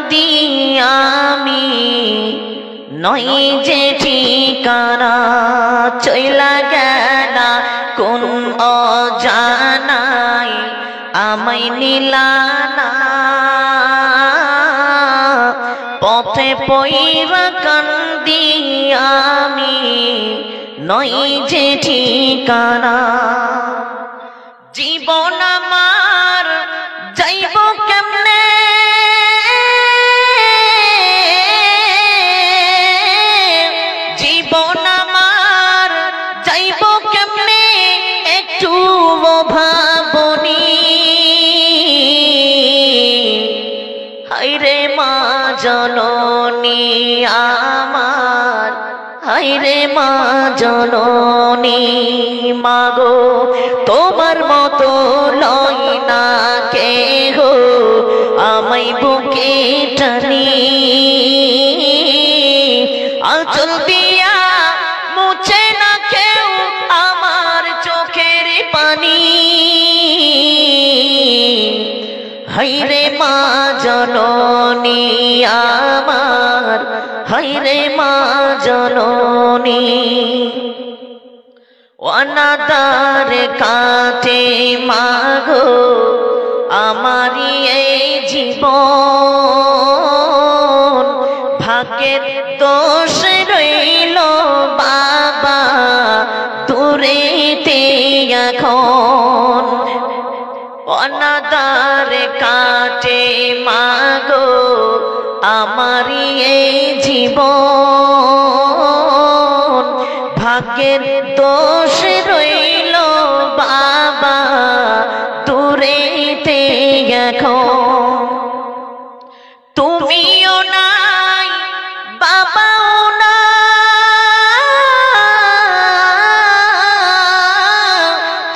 আমি নই যে ঠিকানা চইলা গেলা কোন অজানাই আমায় নিলানা পথে পইরা কান্দি আমি নই যে ঠিকানা জীবন আমার যাইব কেমনে জীবন আমার যাইব কেমনে একটু ভাবনি হায়রে মা জননী আমার হায়রে মা জননী মাগো তোমার মতো লয় না কেহ আমায় বুকে টানি আঁচল দিয়া মুছে না কেউ আমার চোখের পানি হায়রে মা জননী আমার হায়রে মা জননী অনাদার কাটে মাগো আমারি এই জীবন ভাগ্যের দোষ রইল বাবা দূরেতে এখন অনাদার কাটে মাগো আমারি এই জীবন ভাগ্যের দোষ রইল বাবা দূরেতে এখন তুমিও নাই বাবাও না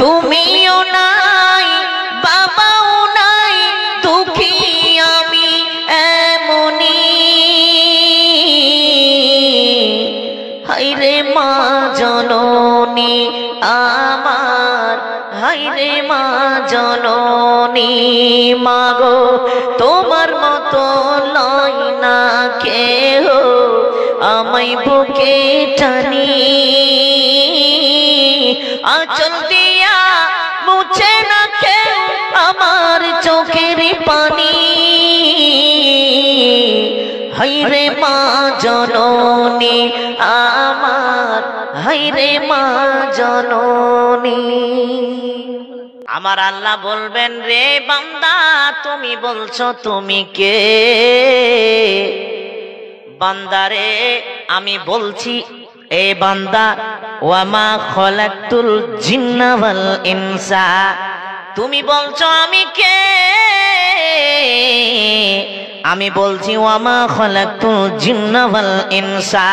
তুমিও নাই বাবাও নাই দুঃখী আমি এমনি হায়রে মা জননী আমার হায়রে মা জননী মাগো তোমার মতো লয় না কেহ আমায় বুকে টানি আঁচল দিয়া মুছে না কেউ আমার চোখের পানি হায়রে মা জননী আমার হায়রে মা জননী আমার আল্লাহ বলবেন রে বান্দা তুমি বলছো তুমি কে বান্দারে আমি বলছি এ বান্দা ওয়ামা খলাকতুল জিন্না ওয়াল ইনসা তুমি বলছো আমি কে আমি বলছি ওয়ামা খলাকতুল জিন্না ওয়াল ইনসা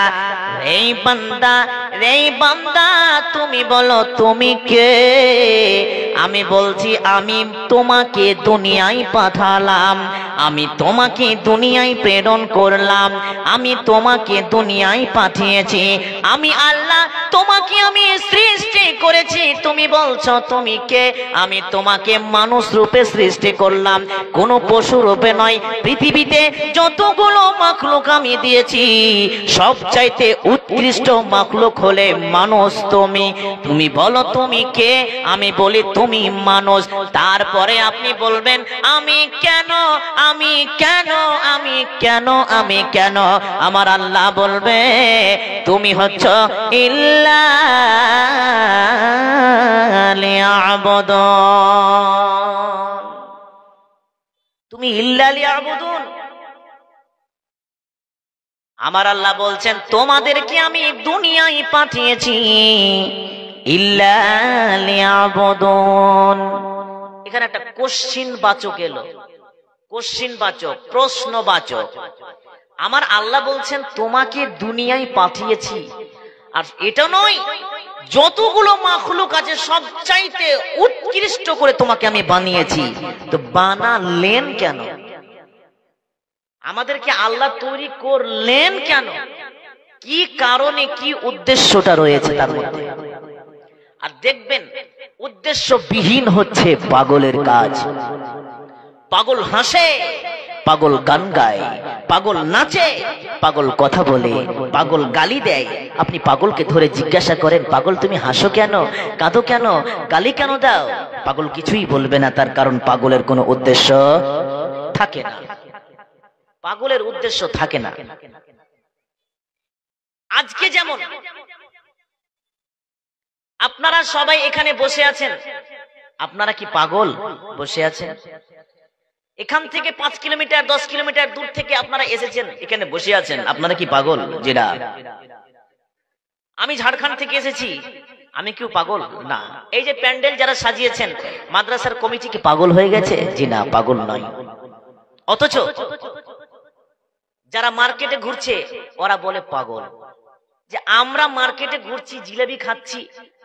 রে বান্দা তুমি বলো তুমি কে আমি বলছি আমি তোমাকে দুনিয়ায় পাঠালাম আমি তোমাকে দুনিয়ায় প্রেরণ করলাম আমি তোমাকে দুনিয়ায় পাঠিয়েছি আমি আল্লাহ তোমাকে আমি সৃষ্টি করেছি তুমি বলছো তুমি কে আমি তোমাকে মানুষ রূপে সৃষ্টি করলাম কোনো পশু রূপে নয় পৃথিবীতে যতগুলো মাখলুক আমি দিয়েছি সবচাইতে উৎকৃষ্ট মাখলুক হলে মানুষ তুমি বলো তুমি কে আমি বলি তুমি মানুষ তারপরে আপনি বলবেন আমি কেন আমি কেন আমি কেন আমি কেন আমার আল্লাহ বলবে তুমি হচ্ছ ইল্লা লিয়াবুদুন তুমি ইল্লা লিয়াবুদুন আমার আল্লাহ বলছেন তোমাদেরকে আমি দুনিয়ায় পাঠিয়েছি ইল্লা লিয়াবুদুন এখানে একটা কোশ্চিন বাচক এলো কোশ্চিন বাচক প্রশ্নবাচক আমার আল্লাহ বলছেন তোমাকে দুনিয়ায় পাঠিয়েছি আর এটা নয় যতগুলো মাখলুক আছে সবচাইতে উৎকৃষ্ট করে তোমাকে আমি বানিয়েছি তো বানালেন কেন আমাদেরকে আল্লাহ তৈরি করলেন কেন কি কারণে কি উদ্দেশ্যটা রয়েছে তার মধ্যে আর দেখবেন উদ্দেশ্যবিহীন হচ্ছে পাগলের কাজ পাগল হাসে পাগল গান গায় পাগল নাচে, পাগল কথা বলে, পাগল গালি দেয়, আপনি পাগলকে ধরে জিজ্ঞাসা করেন, পাগল তুমি হাসো কেন, কাঁদো কেন, গালি কেন দাও? পাগল কিছুই বলবে না, তার কারণ পাগলের কোনো উদ্দেশ্য থাকে না, পাগলের উদ্দেশ্য থাকে না। আজকে যেমন আপনারা সবাই এখানে বসে আছেন, আপনারা কি পাগল বসে আছেন? এখান থেকে 5 কিলোমিটার 10 কিলোমিটার দূর থেকে আপনারা এসেছেন, এখানে বসে আছেন, আপনারা কি পাগল? যেটা আমি ঝাড়খণ্ড থেকে এসেছি, আমি কি পাগল? না। এই যে প্যান্ডেল যারা সাজিয়েছেন, মাদ্রাসার কমিটি কি পাগল হয়ে গেছে? জি না, পাগল নয়। অথচ যারা মার্কেটে ঘুরছে ওরা বলে পাগল। যে আমরা মার্কেটে ঘুরছি, জিলাপি খাচ্ছি,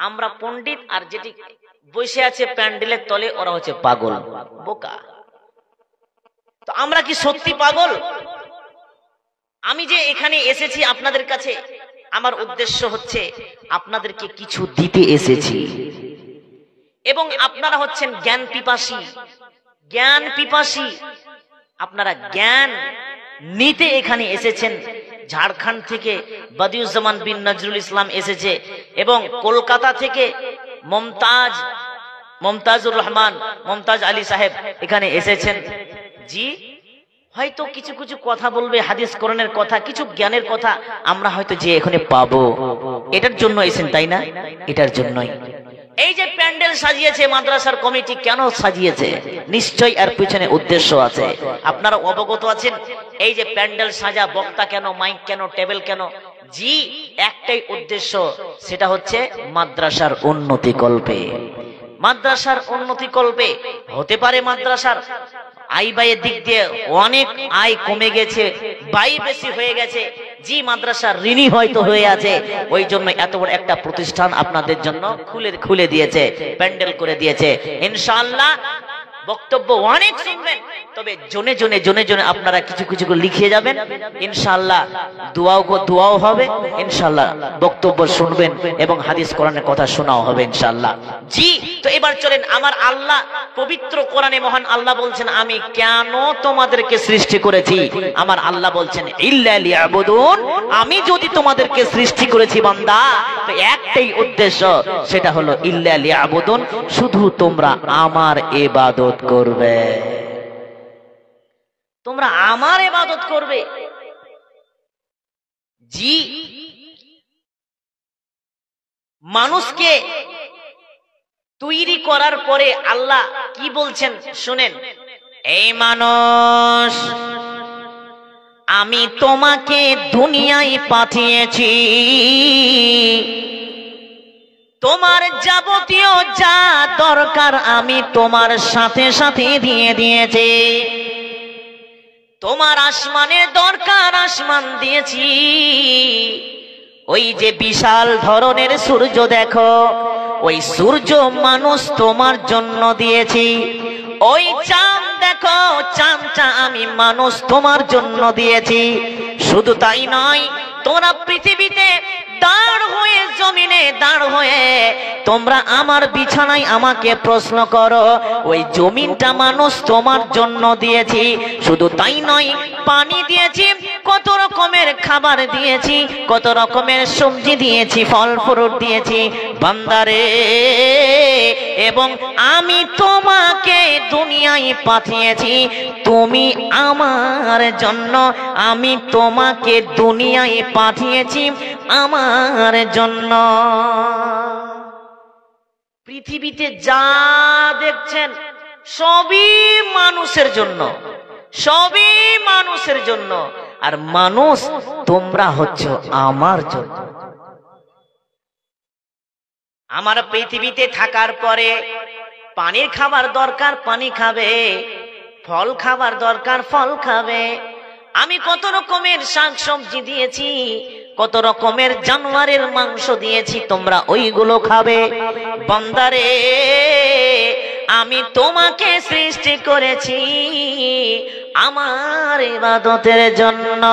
আমরা পণ্ডিত, আর যেটি বসে আছে প্যান্ডেলের তলে ওরা হচ্ছে পাগল, বোকা। তো আমরা কি সত্যি পাগল? আমি যে এখানে এসেছি আপনাদের কাছে, আমার উদ্দেশ্য হচ্ছে আপনাদেরকে কিছু দিতে এসেছি, এবং আপনারা হচ্ছেন জ্ঞান পিপাসী, জ্ঞান পিপাসী, আপনারা জ্ঞান নিতে এখানে এসেছেন। ঝাড়খণ্ড থেকে বদিউজ্জামান বিন নজরুল ইসলাম এসেছে, এবং কলকাতা থেকে মমতাজুর রহমান, মমতাজ আলী সাহেব এখানে এসেছেন। জি, হয়তো কিছু কিছু কথা বলবে, হাদিস কোরআনের কথা, কিছু জ্ঞানের কথা আমরা হয়তো যে এখানে পাবো, এটার জন্য এসেছেন, তাই না? এটার জন্যই এই যে প্যান্ডেল সাজিয়েছে মাদ্রাসার কমিটি, কেন সাজিয়েছে? নিশ্চয়ই এর পিছনে উদ্দেশ্য আছে, আপনারা অবগত আছেন। এই যে প্যান্ডেল সাজা, বক্তা কেন, মাইক কেন, টেবিল কেন? জি, একটাই উদ্দেশ্য, সেটা হচ্ছে মাদ্রাসার উন্নতি কল্পে। মাদ্রাসার উন্নতি কল্পে হতে পারে মাদ্রাসার আয় ব্যয়ের দিক দিয়ে অনেক আয় কমে গেছে, ব্যয় বেশি হয়ে গেছে। জি, মাদ্রাসার ঋণী হয়তো হয়ে আছে, ওই জন্য এত বড় একটা প্রতিষ্ঠান আপনাদের জন্য খুলে দিয়েছে, প্যান্ডেল করে দিয়েছে। ইনশাআল্লাহ বক্তব্য অনেক শুনবেন, তবে জনে জনে আপনারা কিছু কিছু লিখে যাবেন। ইনশাআল্লাহ দোয়াও হবে, ইনশাআল্লাহ বক্তব্য শুনবেন এবং হাদিস কোরআনের কথা শোনাও হবে ইনশাআল্লাহ। জি, তো এবার চলেন, আমার আল্লাহ পবিত্র কোরআনে মহান আল্লাহ বলছেন, আমি কেন তোমাদেরকে সৃষ্টি করেছি? আমার আল্লাহ বলছেন, ইল্লা লিয়াবুদুন, আমি যদি তোমাদেরকে সৃষ্টি করেছি বান্দা, তো একটাই উদ্দেশ্য, সেটা হলো ইল্লা লিয়াবুদুন, শুধু তোমরা আমার ইবাদত করবে, তোমরা আমার ইবাদত করবে। জি, মানুষকে তৈরি করার পরে আল্লাহ কি বলছেন শুনেন, এই মানুষ, আমি তোমাকে দুনিয়ায় পাঠিয়েছি, তোমার যাবতীয় যা দরকার আমি তোমার সাথে সাথে দিয়ে দিয়েছি, তোমার আসমানের দরকার আসমান দিয়েছি, ওই যে বিশাল ধরনের সূর্য দেখো, ওই সূর্য মানুষ তোমার জন্য দিয়েছি, ওই চাঁদ দেখো, চাঁদটা আমি মানুষ তোমার জন্য দিয়েছি। শুধু তাই নয়, তোমরা পৃথিবীতে দাঁড় হয়ে, জমিনে দাঁড় হয়ে তোমরা আমার বিছানায় আমাকে প্রশ্ন করো, ওই জমিনটা মানুষ তোমার জন্য দিয়েছি। শুধু তাই নয়, পানি দিয়েছি, কত রকমের খাবার দিয়েছি, কত রকমের সবজি দিয়েছি, ফল ফ্রুট দিয়েছি বান্দারে, এবং আমি তোমাকে দুনিয়ায় পাঠিয়েছি তুমি আমার জন্য, আমি তোমাকে দুনিয়ায় পাঠিয়েছি আমার জন্য। পৃথিবীতে যা দেখছেন সবই মানুষের জন্য, সবই মানুষের জন্য, আর মানুষ তোমরা হচ্ছ আমার জন্য। আমার পৃথিবীতে থাকার পরে পানির খাবার দরকার, পানি খাবে, ফল খাবার দরকার, ফল খাবে। আমি কত রকমের শাক সবজি দিয়েছি, কত রকমের জানোয়ারের মাংস দিয়েছি, তোমরা ওইগুলো খাবে বান্দারে। আমি তোমাকে সৃষ্টি করেছি আমার ইবাদতের জন্য।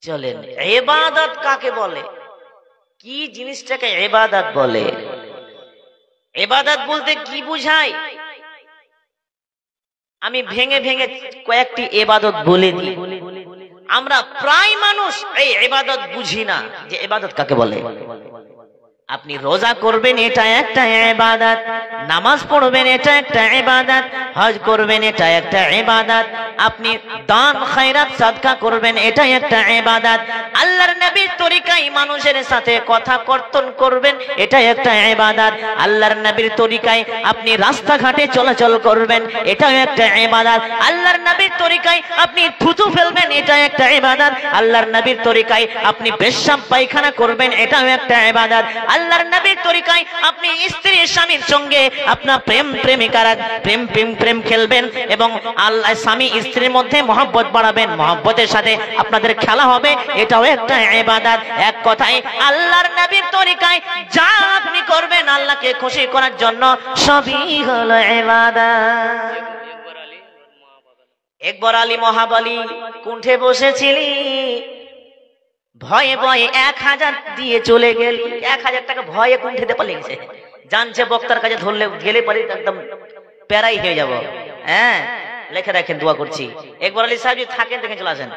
চলেন, ইবাদত কাকে বলে, কি জিনিসটাকে ইবাদত বলে? ইবাদত বলতে কি বুঝায়? আমি ভেঙে ভেঙে কয়েকটি ইবাদত বলে দিই। আমরা প্রায় মানুষ এই ইবাদত বুঝি না যে ইবাদত কাকে বলে। আপনি রোজা করবেন, এটা একটা ইবাদত। নামাজ পড়বেন, এটা একটা ইবাদত। হজ করবেন, এটা একটা ইবাদত। আপনি দান খায়রাত সাদকা করবেন, এটা একটা ইবাদত। আল্লাহর নবীর তরিকায় মানুষের সাথে কথা কর্তন করবেন, এটা একটা ইবাদত। আল্লাহর নবীর তরিকায় আপনি রাস্তাঘাটে চলাচল করবেন, এটাও একটা ইবাদত। আল্লাহর নবীর তরিকায় আপনি থুতু ফেলবেন, এটা একটা ইবাদত। আল্লাহর নবীর তরিকায় আপনি পেশাব পায়খানা করবেন, এটাও একটা ইবাদত। আল্লাহর নবীর তরিকায় আপনি স্ত্রী স্বামীর সঙ্গে আপনার প্রেম খেলবেন এবং আল্লাহ স্বামী স্ত্রীর মধ্যে মহব্বত বাড়াবেন, মহব্বতের সাথে আপনাদের খেলা হবে, এটাও একটা ইবাদত। এক কথায় আল্লাহর নবীর তরিকায় যা আপনি করবেন আল্লাহকে খুশি করার জন্য সবই হলো ইবাদত। একবার আলী মহাবলী কুণ্ঠে বসেছিলি, ভয়ে ভয়ে 1000 দিয়ে চলে গেল। 1000 টাকা ভয়ে কুণ্ঠেতে পালিয়ে গেছে, জানছে বক্তার কাছে ধরলে গেলে পারি একদম প্যারাই হয়ে যাব। হ্যাঁ, লেখে রাখেন, দোয়া করছি। একবার আলী সাহেব যদি থাকেন দেখে চলে আসেন।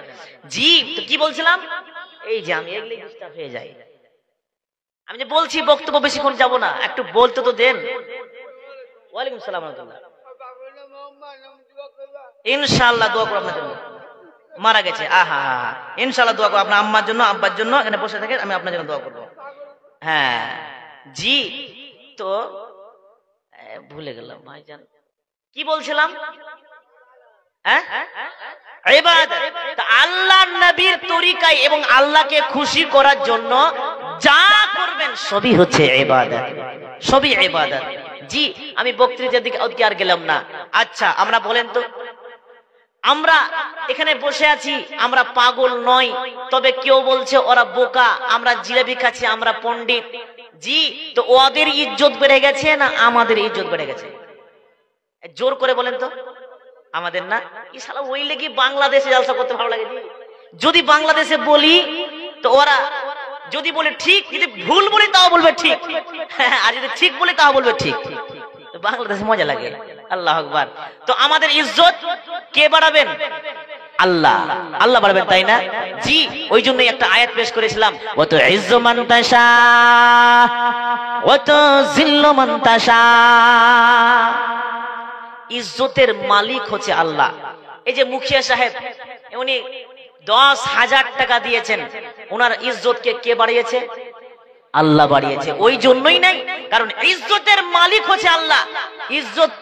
জি, তো কি বলছিলাম? এই যে আমি এগুলি ডিস্টার্ব হয়ে যাই। আমি যে বলছি বক্তব্য বেশিক্ষণ যাব না, একটু বলতে তো দেন। ওয়ালাইকুম আসসালাম ওয়া রাহমাতুল্লাহ। ইনশাআল্লাহ দোয়া করব আপনার জন্য। মারা গেছে, আহা, ইনশাআল্লাহ দোয়া করব আপনার আম্মার জন্য, আব্বার জন্য। এখানে বসে থেকে আমি আপনার জন্য দোয়া করব। হ্যাঁ জি, তো ভুলে গেলাম ভাইজান, কি বলছিলাম? হ্যাঁ, ইবাদত। আল্লাহর নবীর তরিকায় এবং আল্লাহকে খুশি করার জন্য যা করবেন সবই হচ্ছে ইবাদত, সবই ইবাদত। জি, আমি বক্তৃতার দিকে আর গেলাম না। আচ্ছা, আমরা বলেন তো, আমরা এখানে বসে আছি, আমরা পাগল নই, তবে কেউ বলছে ওরা বোকা, আমরা জিলাপি খাচ্ছি, আমরা পণ্ডিত। জি, তো ওদের ইজ্জত বেড়ে গেছে না আমাদের ইজ্জত বেড়ে গেছে? জোর করে বলেন তো। আমাদের না? ইশালা ওই লেগে বাংলাদেশে জলসা করতে ভালো লাগে। যদি বাংলাদেশে বলি তো ওরা যদি বলে ঠিক, যদি ভুল বলি তাও বলবে ঠিক, আর যদি ঠিক বলি তাও বলবে ঠিক। বাংলাদেশে মজা লাগে। আল্লাহু আকবার। তো আমাদের ইজ্জত কে বাড়াবেন? আল্লাহ, আল্লাহ বাড়াবেন, তাই না? জি, ওই জন্যই একটা আয়াত পেশ করেছিলাম, ওয়া তুইজ্জু মান তাশা ওয়া তুযিল্লু মান তাশা। ইজ্জতের মালিক হচ্ছে আল্লাহ। এই যে মুখিয়া সাহেব, উনি 10,000 টাকা দিয়েছেন, ওনার ইজ্জতকে কে বাড়িয়েছে? আল্লাহ বাড়িয়েছে। ওই জন্যই নাই, কারণ ইজ্জতের মালিক হচ্ছে আল্লাহ। ইজ্জত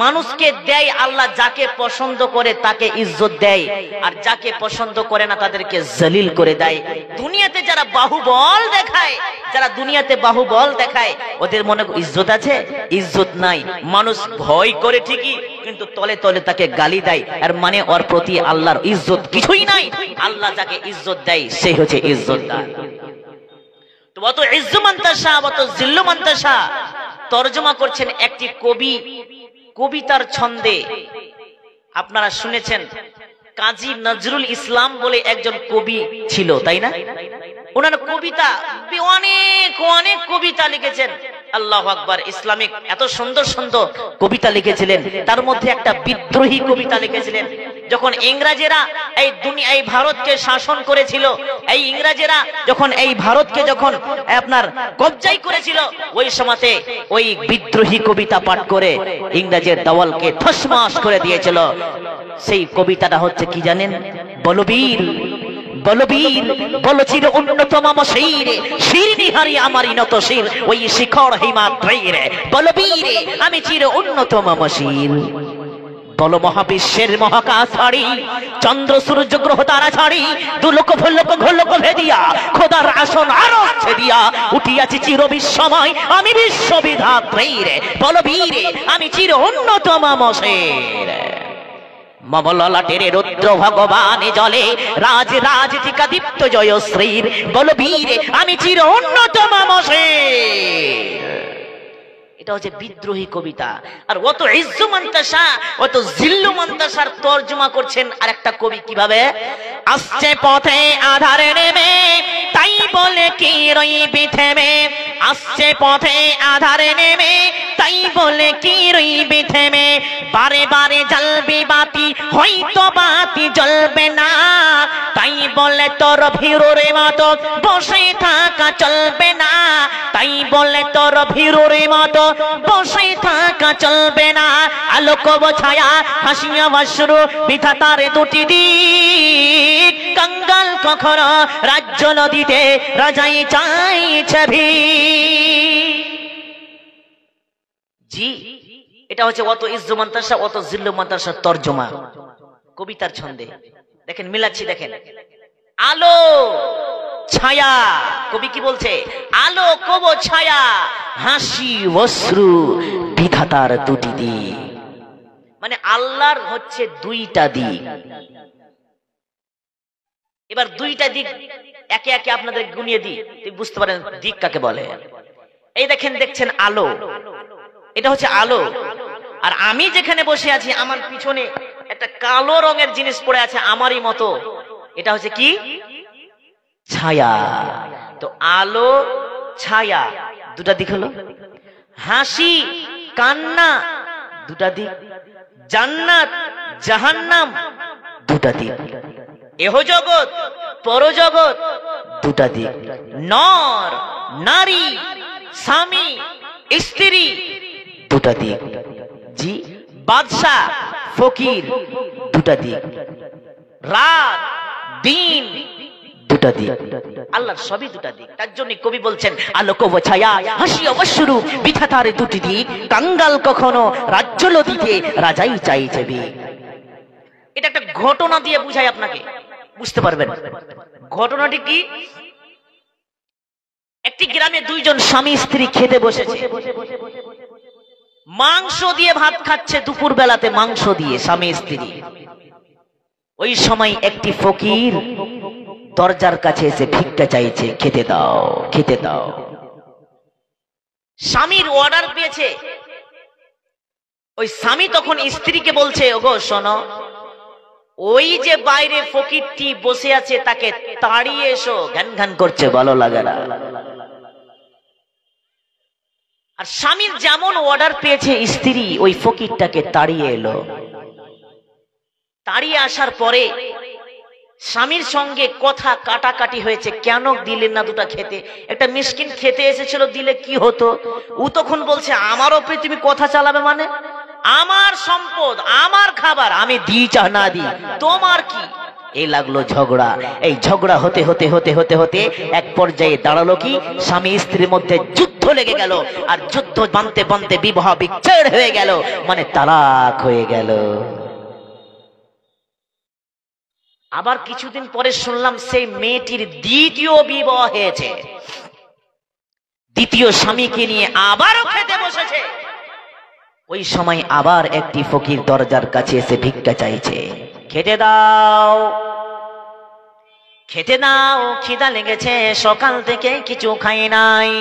মানুষকে দেয় আল্লাহ, যাকে পছন্দ করে তাকে ইজ্জত দেয়, আর যাকে পছন্দ করে না তাদেরকে জলিল করে দেয়। দুনিয়াতে যারা বাহুবল দেখায়, যারা দুনিয়াতে বাহুবল দেখায়, ওদের মনে ইজ্জত আছে? ইজ্জত নাই। মানুষ ভয় করে ঠিকই, কিন্তু তলে তলে তাকে গালি দেয়, আর মানে ওর প্রতি আল্লাহর ইজ্জত কিছুই নাই। আল্লাহ যাকে ইজ্জত দেয় সেই হচ্ছে ইজ্জতদার। ওয়াত ইজ্জু মান তাশা ওয়াত জিল্লু মান তাশা তরজমা করছেন একটি কবি কবিতার ছন্দে। আপনারা শুনেছেন কাজী নজরুল ইসলাম বলে একজন কবি ছিল, তাই না? ওনার কবিতা অনেক অনেক কবিতা লিখেছেন। আল্লাহু আকবার। ইসলামিক এত সুন্দর সুন্দর কবিতা লিখেছিলেন। তার মধ্যে একটা বিদ্রোহী কবিতা লিখেছিলেন। যখন ইংরেজেরা এই ভারতকে শাসন করেছিল, এই ইংরেজেরা যখন এই ভারতকে যখন আপনার কবজাই করেছিল, ওই সময়তে ওই বিদ্রোহী কবিতা পাঠ করে ইংরেজের দেওয়ালকে ধসমাস করে দিয়েছিল। সেই কবিতাটা হচ্ছে কি জানেন? বলবীর বলবীর বলচির উন্নতম শির শিরনি হারি আমারই নত শির ওই শিখর হিমাদ্রির বলবীর আমি চির উন্নতম শির। বল মহাবিশ্বের মহাকাশ ছাড়ি, চন্দ্র সূর্য গ্রহ তারা ছাড়ি, দুলোক ভুলোক ঘোলোক ভেদিয়া খোদার আসন আরো ছেদিয়া উঠিয়াছি চির বিশ্বময় আমি বিশ্ববিধাত্রীর বলবীর আমি চির উন্নতম শির। মমললাটের রুদ্র ভগবান জলে রাজ রাজ টিকা দীপ্ত জয়শ্রীর বলবীর আমি চির উন্নতম শির। এটা হচ্ছে বিদ্রোহী কবিতা। আর ওয়াত ইজ্জু মান তাশা ওয়াত জিল্লু মান তাশার তরজমা করছেন আরেকটা কবি কিভাবে? আসছে পথে আধার নেমে তাই বলে কি রইবি থেমে, আসছে পথে আধার নেমে তাই বলে কি রইবি থেমে, বারে বারে জ্বলবি বা হয়তো বাতি জ্বলবে না, তাই বলে তোর ভিড়রে মতো বসে থাকা চলবে না, তাই বলে তোর ভিড়রে মতো বসে থাকা চলবে না। আলোক ছায়া হাসিয়া অশ্রু বিধাতার দুটি দিক, কাঙ্গাল কখনো রাজ্য নদীতে রাজাই চাইছে ভিড়। জি, এটা হচ্ছে অত ইজ্জু মান্তাসা অত জিল্লু মান্তাসার তর্জমা কবিতার ছন্দে। দেখেন মিলাচ্ছি, দেখেন আলো ছায়া, কবি কি বলছে? আলো কব ছায়া হাসি অশ্রু বিধাতার দুটি দিক, মানে আল্লাহর হচ্ছে দুইটা দিক। এবার দুইটা দিক একে একে আপনাদের গুনিয়ে দিই, বুঝতে পারেন দিক কাকে বলে। এই দেখেন, দেখছেন আলো, এটা হচ্ছে আলো। আর আমি যেখানে বসে আছি আমার পিছনে একটা কালো রঙের জিনিস পড়ে আছে আমারই মতো, এটা হচ্ছে কি? ছায়া। তো আলো ছায়া দুটা দিক হলো, হাসি কান্না দুটা দিক, জান্নাত জাহান্নাম দুটা দিক, এহ জগৎ পরজগৎ দুটা দিক, নর নারী স্বামী স্ত্রী দুটা দিক, জি বাদশাহ ফকির দুটা দিক, রাত দিন দুটা দিক, আল্লাহর সবই দুটা দিক। তার জন্য কবি বলছেন আলোক ছায়া হাসি অবশ্যরু বিধাতার দুটি দিক, কাঙ্গাল কখনো রাজ্য লদিতে রাজাই চাইছে বিক। এটা একটা ঘটনা দিয়ে বুঝাই, আপনাকে বুঝতে পারবেন ঘটনাটি কি। একটি গ্রামে দুইজন স্বামী স্ত্রী খেতে বসেছে, মাংস দিয়ে ভাত খাচ্ছে, দুপুর বেলাতে মাংস দিয়ে স্বামী স্ত্রী। ওই সময় একটি ফকির দরজার কাছে এসে ভিক্ষা চাইছে, খেতে দাও খেতে দাও। স্বামীর অর্ডার পেয়েছে, ওই স্বামী তখন স্ত্রীকে বলছে, ওগো শোনো, ওই যে বাইরে ফকিরটি বসে আছে তাকে তাড়িয়ে এসো, ঘ্যান ঘ্যান করছে, ভালো লাগে না। আর স্বামীর যেমন অর্ডার পেয়েছে স্ত্রী ওই ফকিরটাকে তাড়িয়ে এলো। তাড়িয়ে আসার পরে স্বামীর সঙ্গে কথা কাটাকাটি হয়েছে, কেন দিলেন না দুটা খেতে? একটা মিসকিন খেতে এসেছিল, দিলে কি হতো? ও তখন বলছে, আমার ওপরে তুমি কথা চালাবে মানে? আমার সম্পদ আমার খাবার আমি দিই চা না দিই তোমার কি? এই লাগলো ঝগড়া। এই ঝগড়া হতে হতে হতে হতে হতে এক পর্যায়ে দাঁড়ালো কি, স্বামী স্ত্রীর মধ্যে যুদ্ধ লেগে গেল। আর যুদ্ধ বানতে বানতে বিবাহ বিচ্ছেদ হয়ে গেল, মানে তালাক হয়ে গেল। আবার কিছুদিন পরে শুনলাম সেই মেয়েটির দ্বিতীয় বিবাহ হয়েছে, দ্বিতীয় স্বামীকে নিয়ে আবারও খেতে বসেছে। ওই সময় আবার একটি ফকির দরজার কাছে এসে ভিক্ষা চাইছে, খেতে দাও খেতে দাও, খিদা লেগেছে, সকাল থেকে কিছু খাই নাই।